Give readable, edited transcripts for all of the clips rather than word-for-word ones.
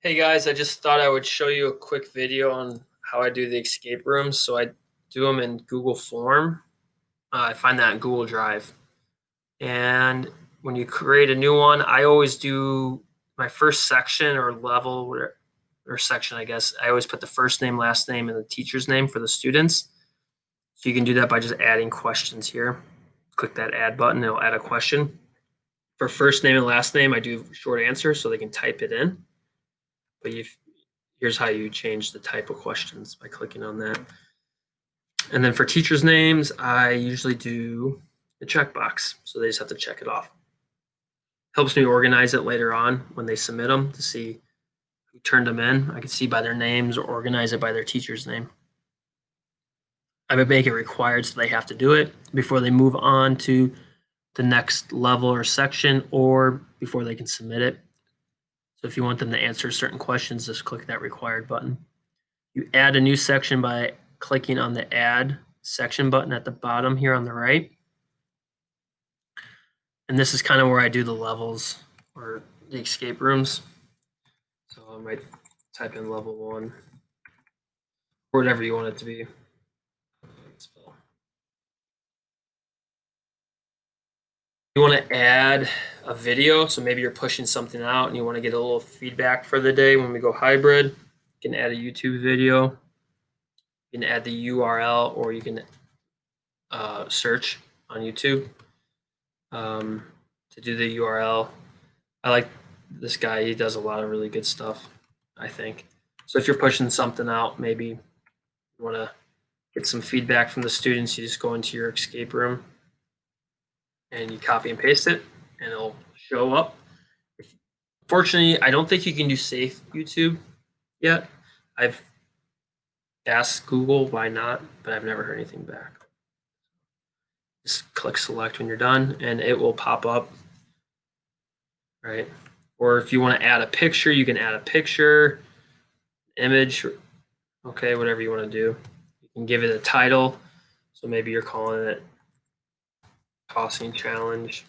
Hey guys, I just thought I would show you a quick video on how I do the escape rooms. So I do them in Google Form. I find that in Google Drive. And when you create a new one, I always do my first section or level or section, I guess. I always put the first name, last name, and the teacher's name for the students. So you can do that by just adding questions here. Click that add button, it'll add a question. For first name and last name, I do short answers so they can type it in. But here's how you change the type of questions by clicking on that. And then for teachers' names, I usually do the checkbox. So they just have to check it off. Helps me organize it later on when they submit them to see who turned them in. I can see by their names or organize it by their teacher's name. I would make it required so they have to do it before they move on to the next level or section or before they can submit it. So if you want them to answer certain questions, just click that required button. You add a new section by clicking on the add section button at the bottom here on the right. And this is kind of where I do the levels or the escape rooms. So I might type in level 1 or whatever you want it to be. You want to add a video, so maybe you're pushing something out and you want to get a little feedback for the day when we go hybrid. You can add a YouTube video. You can add the URL, or you can search on YouTube to do the URL. I like this guy. He does a lot of really good stuff, I think. So if you're pushing something out, maybe you want to get some feedback from the students, you just go into your escape room and you copy and paste it, and it'll show up. Fortunately, I don't think you can do safe YouTube yet. I've asked Google why not, but I've never heard anything back. Just click select when you're done and it will pop up, right? Or if you want to add a picture, you can add a picture, image, okay, whatever you want to do. You can give it a title. So maybe you're calling it tossing challenge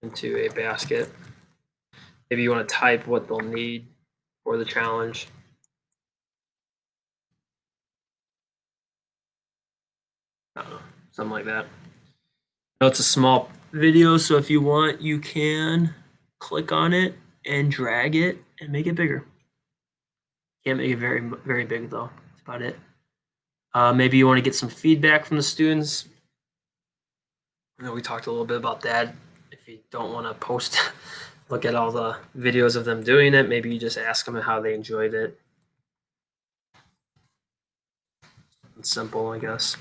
into a basket. Maybe you want to type what they'll need for the challenge. I don't know, something like that. Now it's a small video, so if you want, you can click on it and drag it and make it bigger. Can't make it very, very big though. That's about it. Maybe you want to get some feedback from the students. I know we talked a little bit about that. If you don't want to post, look at all the videos of them doing it, maybe you just ask them how they enjoyed it. It's simple, I guess.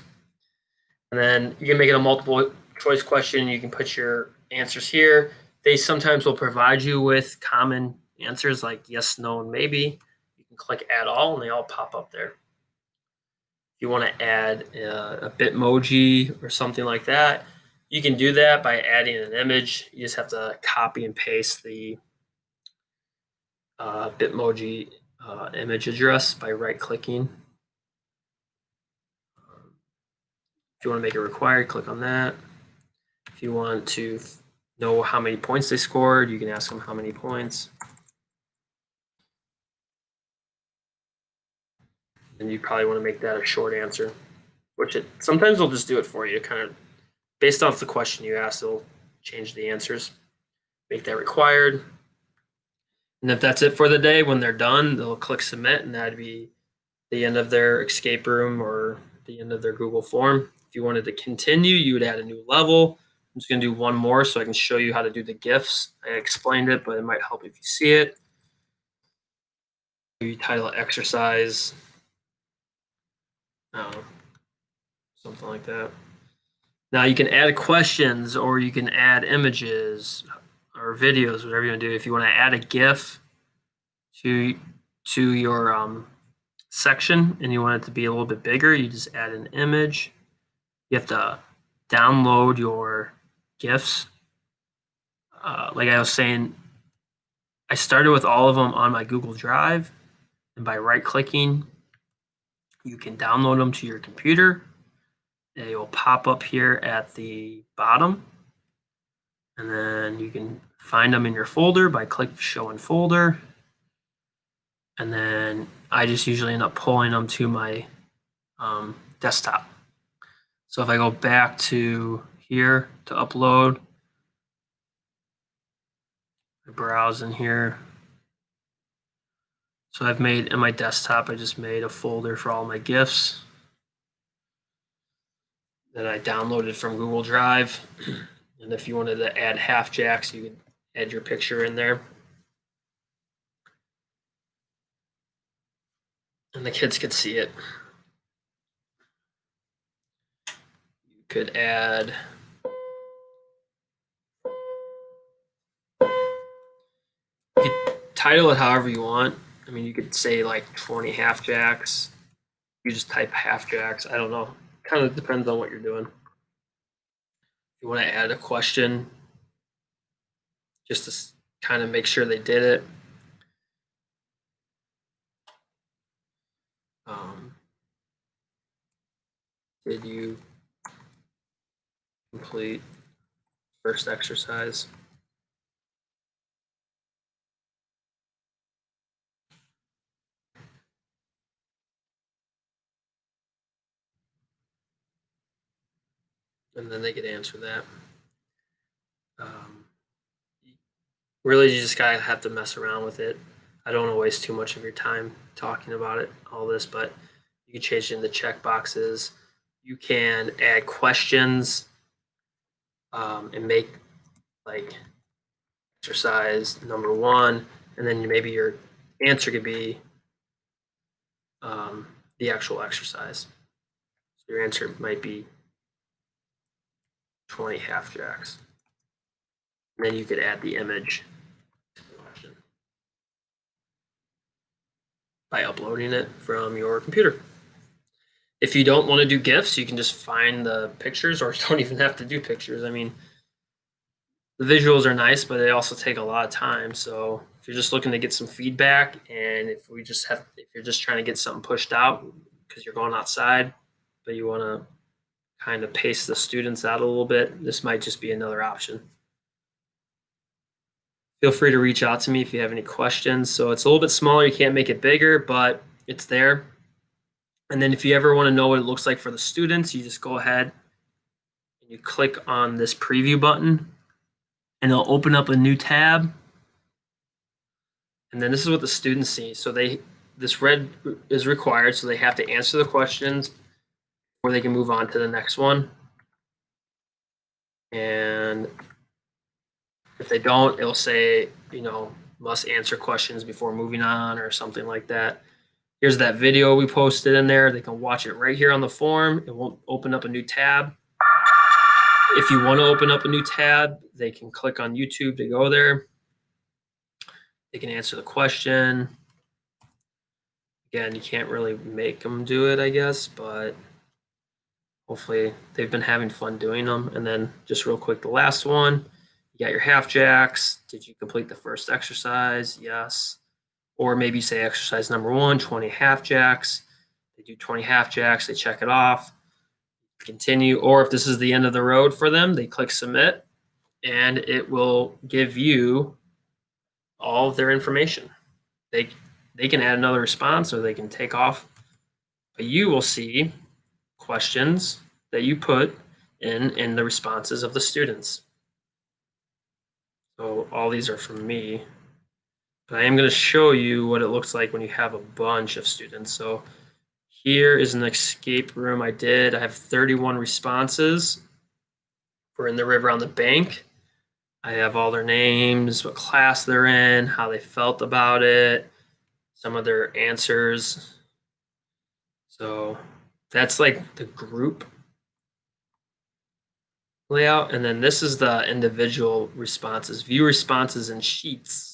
And then you can make it a multiple choice question. You can put your answers here. They sometimes will provide you with common answers like yes, no, and maybe. You can click add all and they all pop up there. If you want to add a Bitmoji or something like that, you can do that by adding an image. You just have to copy and paste the Bitmoji image address by right-clicking. If you want to make it required, click on that. If you want to know how many points they scored, you can ask them how many points. And you probably want to make that a short answer, which sometimes they'll just do it for you, kind of based off the question you ask, they'll change the answers. Make that required. And if that's it for the day, when they're done, they'll click submit, and that'd be the end of their escape room or the end of their Google form. If you wanted to continue, you would add a new level. I'm just going to do one more so I can show you how to do the GIFs. I explained it, but it might help if you see it. You title exercise, something like that. Now you can add questions, or you can add images or videos, whatever you want to do. If you want to add a GIF to your section and you want it to be a little bit bigger, you just add an image. You have to download your GIFs. Like I was saying, I started with all of them on my Google Drive, and by right-clicking, you can download them to your computer. They will pop up here at the bottom, and then you can find them in your folder by click show in folder. And then I just usually end up pulling them to my desktop. So if I go back to here to upload, I browse in here. So I've made in my desktop, I just made a folder for all my GIFs that I downloaded from Google Drive. And if you wanted to add half jacks, you could add your picture in there. And the kids could see it. You could add title it however you want. I mean, you could say like 20 half jacks. You just type half jacks. I don't know. Kind of depends on what you're doing. If you want to add a question, just to kind of make sure they did it. Did you complete first exercise? And then they could answer that. Really, you just gotta have to mess around with it. I don't want to waste too much of your time talking about it, all this, but you can change it into check boxes. You can add questions and make like exercise number 1, and then maybe your answer could be the actual exercise. So your answer might be 20 half jacks. And then you could add the image by uploading it from your computer. If you don't want to do GIFs, you can just find the pictures, or you don't even have to do pictures. I mean, the visuals are nice, but they also take a lot of time. So if you're just looking to get some feedback, and if you're just trying to get something pushed out because you're going outside, but you want to kind of pace the students out a little bit, this might just be another option. Feel free to reach out to me if you have any questions. So it's a little bit smaller. You can't make it bigger, but it's there. And then if you ever want to know what it looks like for the students, you just go ahead and you click on this preview button, and it'll open up a new tab. And then this is what the students see. So this red is required, so they have to answer the questions before they can move on to the next one. And if they don't, it'll say, must answer questions before moving on or something like that. Here's that video we posted in there. They can watch it right here on the form. It won't open up a new tab. If you want to open up a new tab, they can click on YouTube to go there. They can answer the question. Again, you can't really make them do it, I guess, but hopefully they've been having fun doing them. And then just real quick, the last one, you got your half jacks. Did you complete the first exercise? Yes. Or maybe say exercise number 1, 20 half jacks. They do 20 half jacks, they check it off, continue. Or if this is the end of the road for them, they click submit, and it will give you all of their information. They can add another response, or they can take off, but you will see questions that you put in the responses of the students. So all these are from me, but I am going to show you what it looks like when you have a bunch of students. So here is an escape room I did. I have 31 responses. We're in the river on the bank. I have all their names, what class they're in, how they felt about it, some of their answers. So that's like the group layout. And then this is the individual responses. View responses in sheets.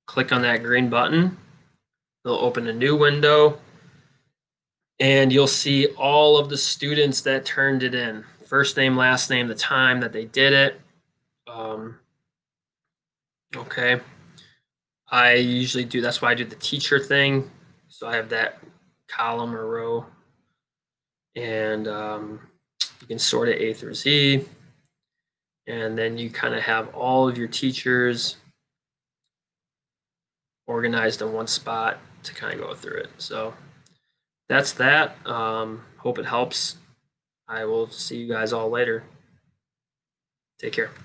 Click on that green button. It'll open a new window, and you'll see all of the students that turned it in. First name, last name, the time that they did it. Okay. I usually do, that's why I do the teacher thing. So I have that column or row, and you can sort it A through Z. And then you kind of have all of your teachers organized in one spot to kind of go through it. So that's that. Hope it helps. I will see you guys all later. Take care.